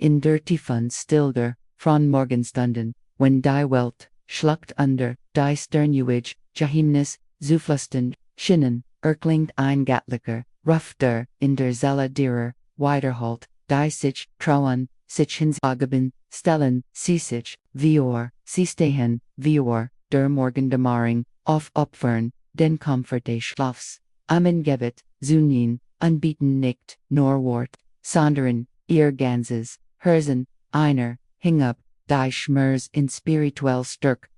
in der Tiefen stilder, frühmorgendlichen, wenn die Welt, schluckt under, die Sternewig, Geheimnis, zuflüstend, Schinnen, erklingt ein Gatlicher, Ruff in der Zelle derer, Wiederholt, die sich, trauen, sich hinzugeben, stellen, sie sich, sie stehen, der Morgendämmerung, auf Opfern, den Komfort des Schlafs, Gebet, Zunin, anbieten nicht, nor Wort, sondern, ihr Ganzes, Herzen, einer, hingab, die Schmerz in spirituell Stärk,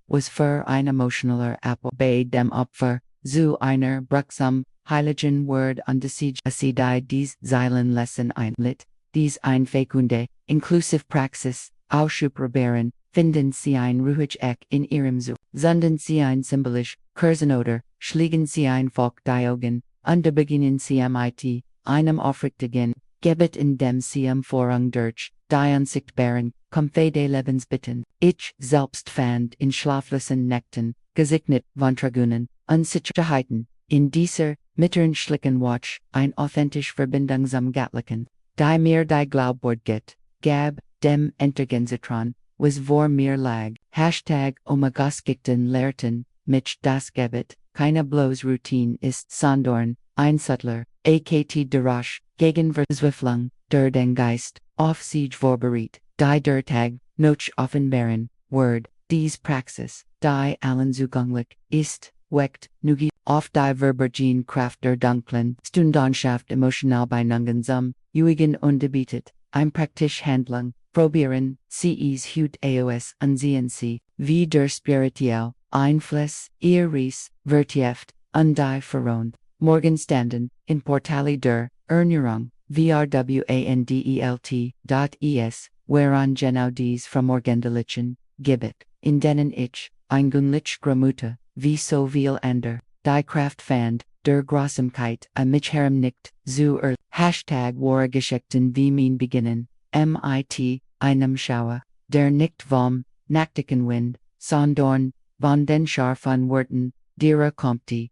was für ein emotionaler Appel bei dem Opfer, zu einer bruchsam, heiligen Word und Siege, sie dies Zeilen Lesson einlit, dies ein fecunde, inclusive Praxis, auszuprobieren, finden Sie ein ruhig Eck in Ihrem Zu, senden Sie ein symbolisch, Kursenoder, schlägen Sie ein Volk die Augen, und beginnen Sie mit, einem aufrichtigen, Gebet in dem Sie Vorrang durch, die unsichtbaren, Comfede Lebensbitten, ich selbst fand in schlaflosen Nächten, gesegnet Wandtragungen, Unsicherheiten, in dieser, mittern schlicken Watch, ein authentisch Verbindungsam Gatliken, die mir die Glaubwort geht, gab, dem Entergensitron, was vor mir lag, #Omegaskikten lehrten, mich das Gebet, keine bloß Routine ist, sondern, ein Suttler, akt Darash, gegen Verzweiflung, der den Geist, auf Siege vorbereitet, die der Tag, noch offenbaren, Word, dies Praxis, die allen zugänglich, ist, weckt, nugi, auf die Verborgene Kraft der dunklen Stundenschaft emotional Beinungen Juigen ungebietet, ein praktisch Handlung, probieren, CEs Hut AOS ansehen Sie, wie der spirituell, Einfluss, ihr Ries, vertieft, die Verrond, Morgenstanden, in Portali der, Ernährung, verwandelt.es, wherean genau dies verborgene Gebet, in denen ich, gewöhnlich Großmutter, wie so viel ander, die Kraft fand, der Grausamkeit, mich nicht, zu wahre Geschichten wie mein Beginnen, mit, einem Schauer, der nicht vom, nachtigen Wind, sondern, von den scharfen Worten, derer kommt die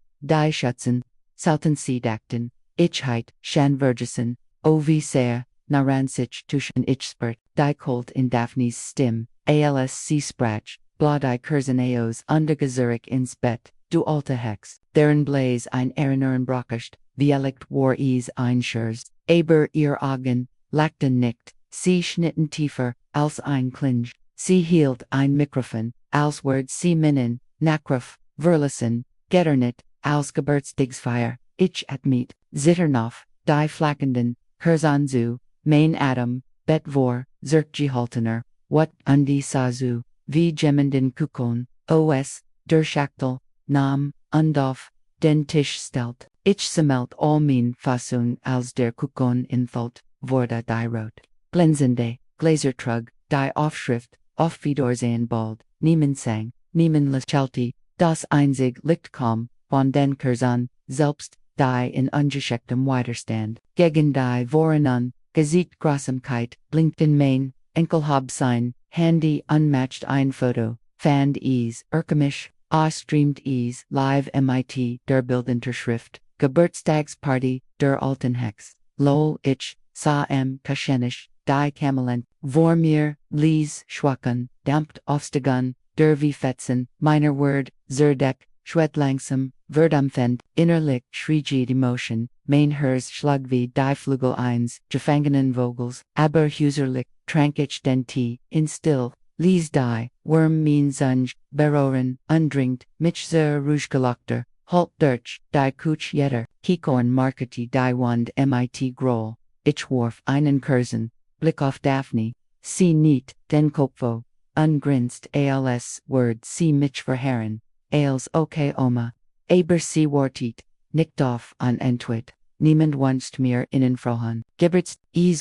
Schätzen, selten sie dachten, ichheit, Schanvergessen, wie sehr, naran sich tuschen ich spurt, die Colt in Daphnes Stimme, als sie sprach, die Kurseneos undergezurig ins Bett, du alte Hex, deren Blaze ein Erinnern braucht, Vielicht war es ein Schurz, aber ihr Augen, lachten nicht, sie schnitten tiefer, als ein Klinge, sie hielt ein Mikrofon, als Word sie Minnen, Nakruf, Verlassen, Getternit, als Geburtstagsfeier, ich mit, Zitternoff, die Flackenden, Kurzanzu, mein Atom, Bet vor, Zurückgehaltener, what undi Sazu, wie Gemmenden Kukon, os, der Schachtel, Nam, Undauf, den Tisch stellt, ich smelt all mein Fassung als der Kukon inthalt, wurde die Rot, glänzende, Gläsertrug, die Aufschrift, auf Wiedersehen bald, niemand sang, niemand lächelte, das einzig Licht kam, von den Kursern, selbst, die in ungeschicktem Widerstand, gegen die Vorenan, Gesicht Grausamkeit, blinkt in mein, Enkelhabsein, Handy unmatched ein Foto, fand es, Erkemisch, streamt es, live mit, der Bildunterschrift, Geburtstagsparty, der alten Hex, lol ich, sah Kaschenisch, die Kamelen, vor mir, Lies, Schwachen, dampft aufsteigen, der wie Fetzen, meiner Word, Zerdeck, Schwed langsam, Verdamfend, innerlich schriegit Emotion, mein Herz schlag wie die Flügel eins, Gefangenen Vogels, aber huserlich, trank ich den Tee, in still, lies die, Worm mein Zunge, beroren, undringt, mich sehr ruhiggelockter, halt durch, die Kuch jetter, Kikoen marketi die Wand mit Groll, ich warf einen Kursen, Blick auf Daphne, sie niet, den Kopfo, ungrinst als Word sie mich verherren, als okay Oma, aber sie wartet, nicht auf an Entwit, niemand wünscht mir Innenfrohen, Geburts,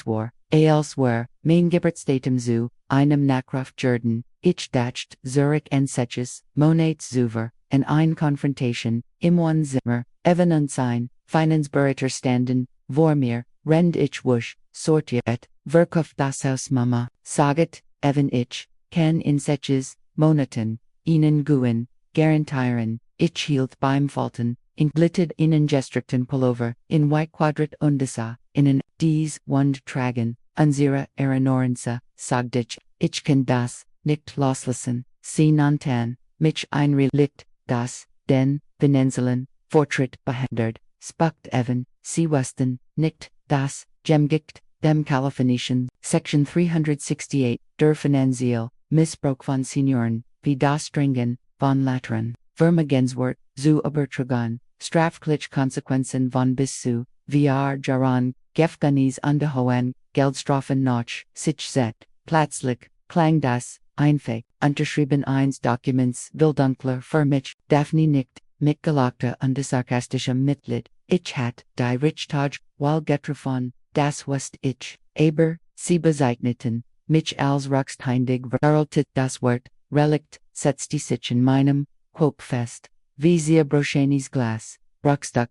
war, als war, mein Geburtsdatum zu, einem Nachruf Jordan, ich dacht Zurich en Setches, Monats zuver, en ein Confrontation, im one Zimmer, even unsein, Finanzberater standen, vor mir, rend ich wusch, sortiert, verkauf das Haus Mama, saget, even ich, ken in Setches, Monaten, ihnen guen, garantieren, ich hielt beim Falten, in glitted in gestrikten Pullover, in white quadrat undesa, in dies Wund tragen, unsere Erinnerungen, sagdich, ich kann das, nicht loslassen, sie nannten, mich einrelikt, das, den, Benenzeln, Fortschritt behindert, spuckt even, sie wussten, nicht, das, gemgikt, dem Kalifornischen, Section 368, der Finanziell, Missbrauch von Senioren, wie das Dringen, von Lateren, Vermögenswert, zu übertragen, strafrechtliche Konsequenzen von bis zu, Jahren, Gefängnis und hohen, Geldstrafen noch, sich set, plötzlich, klang das, einfach, unterschrieben eins Documents, Bilddunkler für mich, Daphne nickt, mit gelagter und sarkastischem Mitleid, ich hat, die Richtag, while getroffen, das wust ich, aber, sie bezeichneten, mich als rückständig verurteilt das Wort, Relikt, setzte sich in meinem, Kopf fest, wie sehr Broschenis Glas, Bruchstück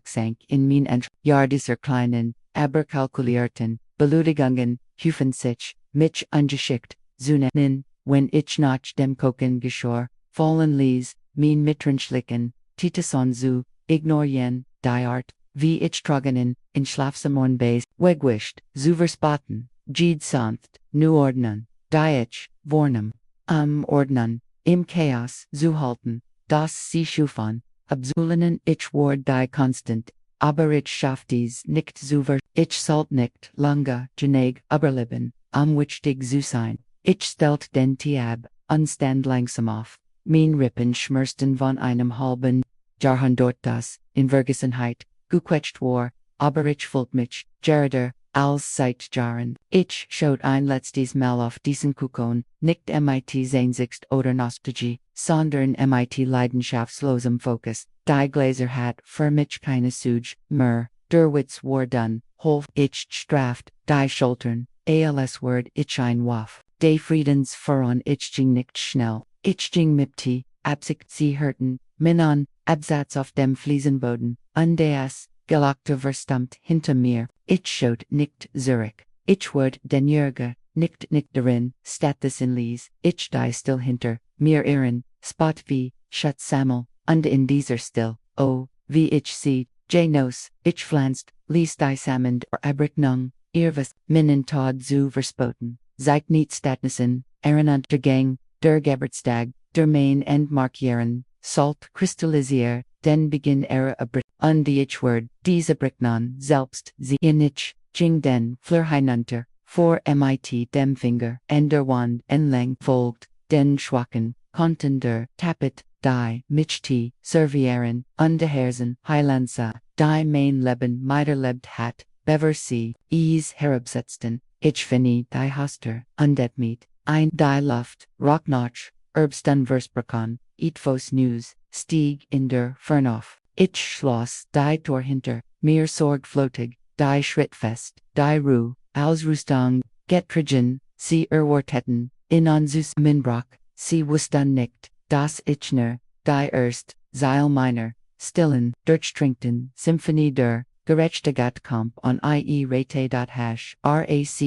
sank in mein Jahr dieser kleinen, aber kalkulierten, Beleidigungen, hüfen sich, mich angeschickt, zunehmen, wenn ich nach dem Kochen geschor, fallen ließ, mein Mitrenschlicken, Titason zu, ignorieren, die Art, wie ich tragenen, in schlafsamen Bays, wegwischt, zu verspotten, Jed sanft, nu ordnen, die ich, vornem, ordnen, im Chaos, zu halten, das sie schufan, abzulehnen ich ward die constant, aber ich schaff dies nicht zu ich sollt nicht lange, geneg, überleben, wichtig zu sein, ich stellt den Tiab, unstand langsam auf, mein Rippen schmersten von einem halben, Jahrhundert das, in Vergessenheit, gequetscht war, aber ich fühlt mich, gerder, als seit Jahren, ich schaut ein letztes Mal auf diesen Kuchen, nicht mit Sehnsucht oder Nostalgie, sondern mit leidenschaftslosem Fokus, die Gläser hat für mich keine Suge, mehr, der Witz war done, holf ich straft, die Schultern, als word ich ein Waff, de Friedens voran ich ging nicht schnell, ich ging mit Absicht sie hörten, Minon, Absatz auf dem Fliesenboden, und das, Gelagte verstummt hinter mir, ich schaut nicht zurück, ich ward den Jürger, nicht darin, statt in Lies, ich die still hinter, mir ihren, spot wie, schut sammel, und in dieser still, oh, wie ich sie, Janos, ich pflanzt, ließ die Samend or Abricknung, was, Minnen Todd zu verspoten, zeigt nicht statnissen, Erinnernd der Gang, der Geburtstag, der Main Endmarkieren, Salt kristallisier, den Beginn ihrer und die ich word, diese Bricknon, selbst, sie in ich, ging den, Fleur hinunter, vor mit dem Finger, en der Wand, enlang, folgt, den Schwachen, konnten der, tappet, die, mich servieren, und der Herzen, Heilandsa, die mein Leben miterlebt hat, bever sie, herabsetzten, ich finny die Haster, undet mit, ein die Luft, Rocknotch, Erbstun Versprachon, Eatfos News, stieg in der Fernoff, ich schloss die Tor hinter, mir sorg flotig, die Schrittfest, die Ruhe, Ausrüstung, Getrigen, sie erwarteten, in uns Minbrach, sie wussten nicht, das Ichner, die erst, Zeil minor, stillen, Durchtrinkten, Symphonie der, Gerechtigkeit kommt on ie-rate.hash, racheges,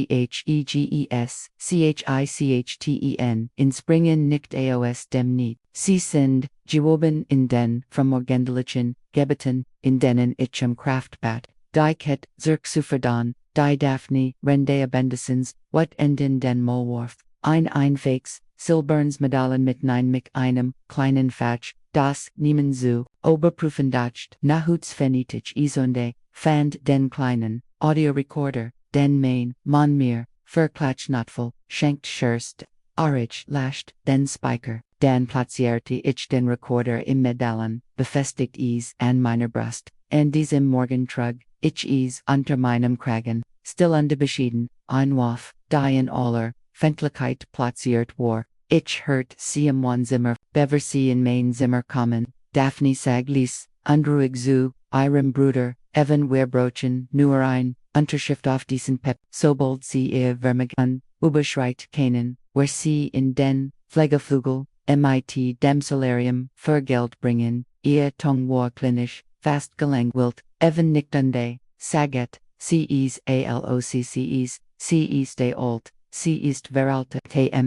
in springen nicht aos dem niet, sie sind, gewoben in den, verborgenen, Gebeten, in denen ich Kraftbat, die Ket, Zirksuferdon, die Daphne, Rende Abendesens, what enden den Molworf, einfaches, Silberns Medaillen mit einem, kleinen Fatsch, das, niemen zu, oberprüfendacht, nahuts fenitich isonde, fand den kleinen, Audiorekorder, den Main, man mir, verklatschnotvoll, schenkt Schurst, Arich lascht, den Spiker, dan platzierte ich den Rekorder im Medaillen, befestigt an meiner Brust, and diesem Morgentrug, ich unter meinem Kragen, still unbeschieden, ein Waff, die in aller, Fändlichkeit platziert war, ich hört sie im Zimmer, bever sie in mein Zimmer kommen, Daphne sag ließ, unruhig zu, ihrem Bruder, Evan Werbrochen, nur ein, Unterschrift auf diesen Pep, sobald sie ihr Vermögen, überschreit kennen, where sie in den, Pflegeflügel, mit dem Solarium, für Geld bringen, ihr Tongue war klinisch, fast gelangweilt, Evan nicht unde, saget, sie ist aloccs, sie ist alt, sie ist veraltet,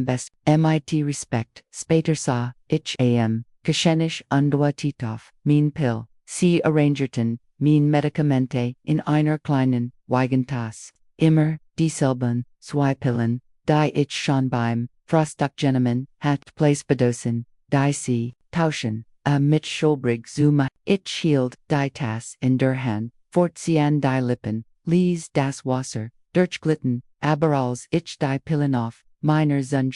best, mit Respekt, später sah, ich geschenisch und Titov, mein Pill, sie arrangerten, mein Medikamente, in einer kleinen, Weigentas, immer, dieselben, Swipillen, die ich schon beim Frostduckgenommen hat Place bedosen, die sie tauschen, mit Schulbrig Zuma, ich hielt die Tas in der Hand, fortziehen die Lippen, ließ das Wasser durchglitten, aber als ich die Pillen auf meiner Zunge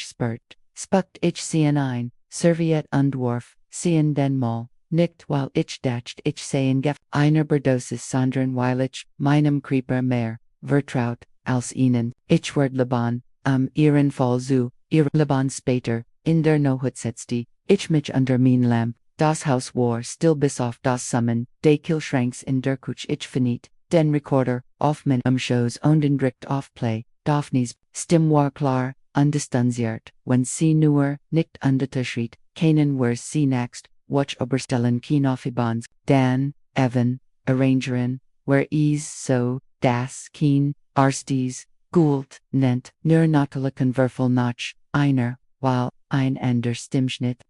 spuckt ich sie ein, Serviette und warf sie in den Maul, nicht weil ich dacht ich seien gef einer Berdosis sondern weil ich meinem Creeper mehr vertraut als ihnen, ich werd Liban, ihren Fall zu, ihr Liban später, in der Nohut setzte, ich mich unter mein Lamp, das Haus war still bis auf das Summen, de Kühlschranks in der Küche ich finit, den Recorder, auf mein Shows und direkt auf Play, Daphnes Stimme war klar, undistanziert, wenn sie nur nicht unterschritt, keinen war sie next, watch oberstellen Kinophibans, Dan, Evan, Arrangerin, where is so, das Keen, Arstes, Gould, nennt, nur natterlichen Würfel nach, einer, weil, ein ander Stimmschnitt,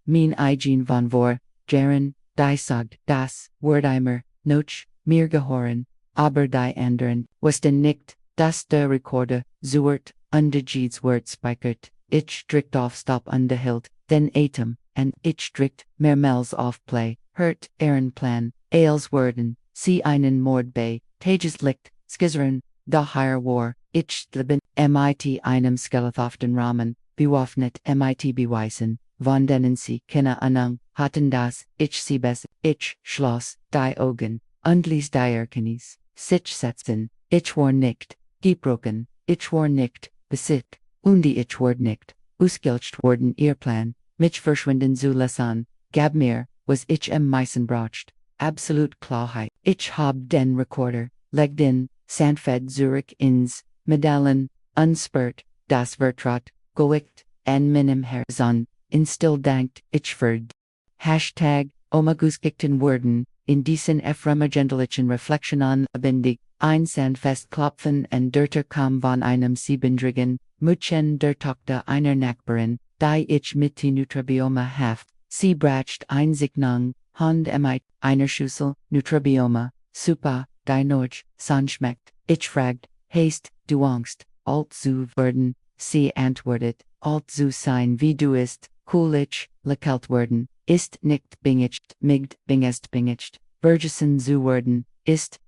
mein eigen von vor, Jaren, die sagt, das, Wordeimer, noch, mir gehören, aber die anderen, wussten nicht, dass der Rekorder, zuert, undejieds Word speichert, ich strikt auf Stop underhilt, den Atem, and ich strikt, mehrmals auf Play, hört, Ehrenplan, Ailes Worden, sie einen Mord bei, Tages Licht, Skizzerin, da higher war, ich lieben, mit einem Skelettoften Rahmen, bewaffnet mit beweisen, von denen sie keine Ahnung hatten das, ich sie bes, ich schloss, die Augen, und ließ die Erkenntnis, sich setzen, ich war nicht, gebrochen, ich war nicht, besiegt, und die ich war nicht, ausgelöscht worden ihr Plan, mich verschwinden zu lassen, gab mir, was ich meisten bracht, absolut Klarheit, ich hab den Rekorder, legt in, Sandfed Zurich ins, Medallen, unspurt, das Vertraut, goicht, en meinem Herzen, instill dankt, ich verd. Hashtag, Omaguskikten Worden, in diesen ephemeragendlichen Reflexionen bindig, ein Sandfest klopfen en derter kam von einem siebendrigen, Mütchen der Tochter einer Nachbarin, die ich mit die Neutrabioma haft, sie bracht ein Signang, Hond einer Schüssel, Neutrabioma, super, die noch, san schmeckt, ich fragt, hast, du Angst, alt zu werden, sie antwortet, alt zu sein wie du ist, cool lekalt werden, ist nicht bingicht, migt bingest bingicht, Burgesen zu werden, ist,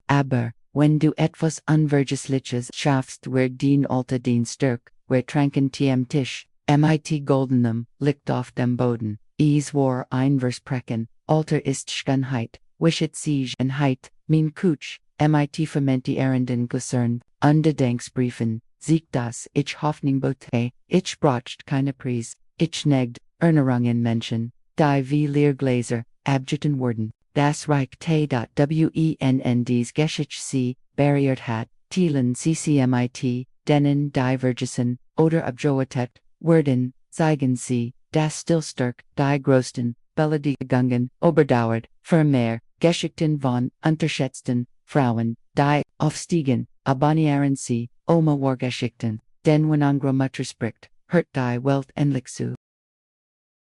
aber, wenn du etwas Unvergesliches schaffst, wird den alte den Stärk, wer tranken tiem Tisch, mit goldenem, liegt auf dem Boden, war ein Versprechen, alter ist Schönheit, wishet sich Heit, mein Kutsch, mit familiären Glisern, Ungedenksbriefen, siegt das, ich Hoffnung bote, ich bracht keine Preis, ich negd, Erinnerungen Menschen, die wie Leergläser, abjeten worden, das Reich T.Wennds Geschichte sie, barriert hat, Thielen ccmit, denen Divergesen, oder Abjoetet, werden, zeigen sie, das Stillstark, die größten, Beleidigungen, oberdauert, vermehr, Geschichten von unterschätzten, Frauen, die, aufstiegen, Abonnieren Sie, Oma war Geschichten, denn wenn Mutter spricht, hört die Welt endlich zu.